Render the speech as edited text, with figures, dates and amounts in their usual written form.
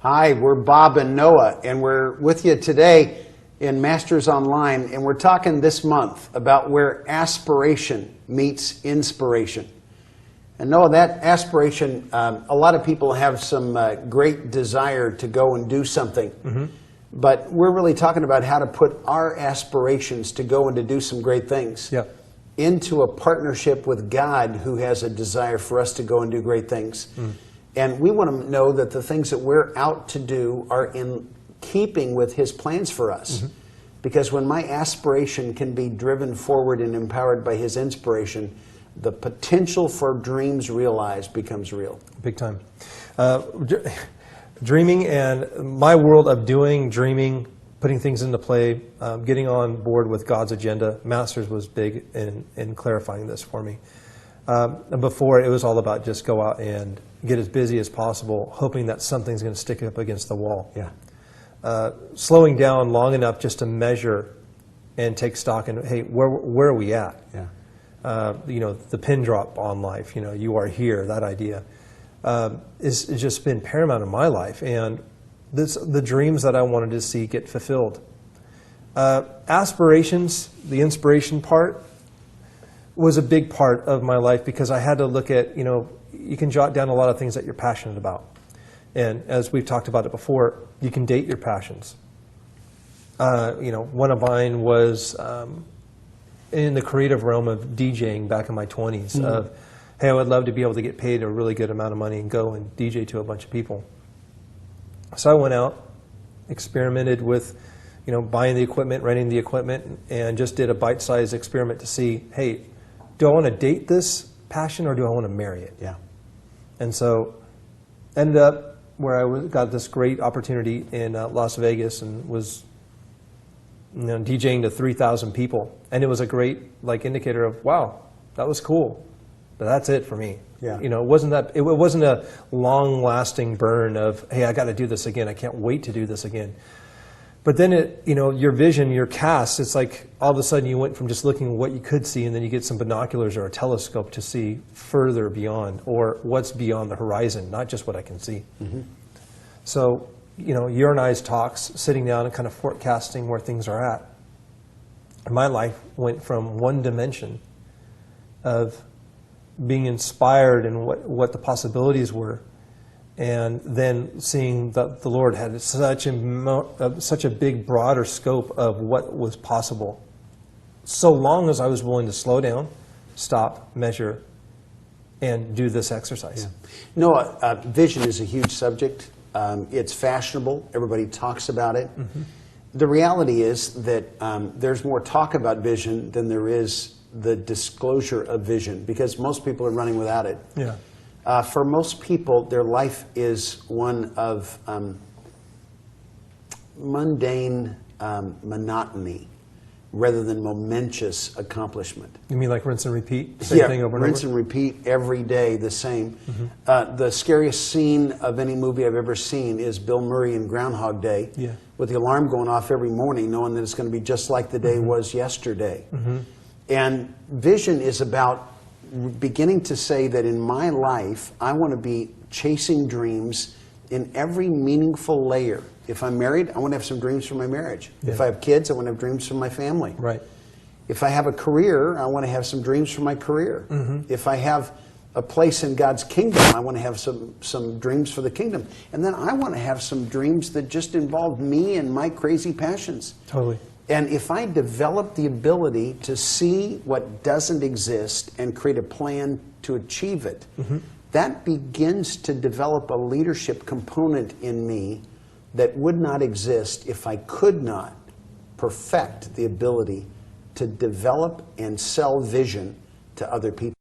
Hi, we're Bob and Noah, and we're with you today in Masters Online, and we're talking this month about where aspiration meets inspiration. And Noah, that aspiration, a lot of people have some great desire to go and do something, but we're really talking about how to put our aspirations to go and to do some great things into a partnership with God, who has a desire for us to go and do great things. And we want to know that the things that we're out to do are in keeping with His plans for us. Because when my aspiration can be driven forward and empowered by His inspiration, the potential for dreams realized becomes real. Big time. Dreaming and my world of doing, dreaming, putting things into play, getting on board with God's agenda. Masters was big in clarifying this for me. Before, it was all about just go out and get as busy as possible, hoping that something's going to stick up against the wall. Slowing down long enough just to measure and take stock and, hey, where are we at? You know, the pin drop on life, you know, you are here, that idea is just been paramount in my life. And the dreams that I wanted to see get fulfilled. Aspirations, the inspiration part, was a big part of my life because I had to look at, you know, you can jot down a lot of things that you're passionate about. And as we've talked about it before, you can date your passions. You know, one of mine was in the creative realm of DJing back in my 20s. Of, hey, I would love to be able to get paid a really good amount of money and go and DJ to a bunch of people. So I went out, experimented with, you know, buying the equipment, renting the equipment, and just did a bite-sized experiment to see, hey, do I want to date this passion or do I want to marry it? And so ended up where I got this great opportunity in Las Vegas and was, you know, DJing to 3,000 people. And it was a great indicator of, wow, that was cool. But that's it for me. You know, it wasn't a long-lasting burn of, hey, I got to do this again. I can't wait to do this again. But then it, you know, your vision, your cast, it's like all of a sudden you went from just looking at what you could see, and then you get some binoculars or a telescope to see further beyond, or what's beyond the horizon, not just what I can see. So, you know, your and I's talks, sitting down and kind of forecasting where things are at. My life went from one dimension of being inspired and what the possibilities were, and then seeing that the Lord had such a big, broader scope of what was possible, so long as I was willing to slow down, stop, measure, and do this exercise. Noah, vision is a huge subject. It's fashionable. Everybody talks about it. The reality is that there's more talk about vision than there is the disclosure of vision, because most people are running without it. For most people, their life is one of mundane monotony rather than momentous accomplishment. You mean like rinse and repeat? Same thing over and rinse over? and repeat every day, the same. The scariest scene of any movie I've ever seen is Bill Murray in Groundhog Day, with the alarm going off every morning, knowing that it's going to be just like the day was yesterday. And vision is about beginning to say that in my life, I want to be chasing dreams in every meaningful layer. If I'm married, I want to have some dreams for my marriage. If I have kids, I want to have dreams for my family. If I have a career, I want to have some dreams for my career. If I have a place in God's kingdom, I want to have some dreams for the kingdom. And then I want to have some dreams that just involve me and my crazy passions. And if I develop the ability to see what doesn't exist and create a plan to achieve it, that begins to develop a leadership component in me that would not exist if I could not perfect the ability to develop and sell vision to other people.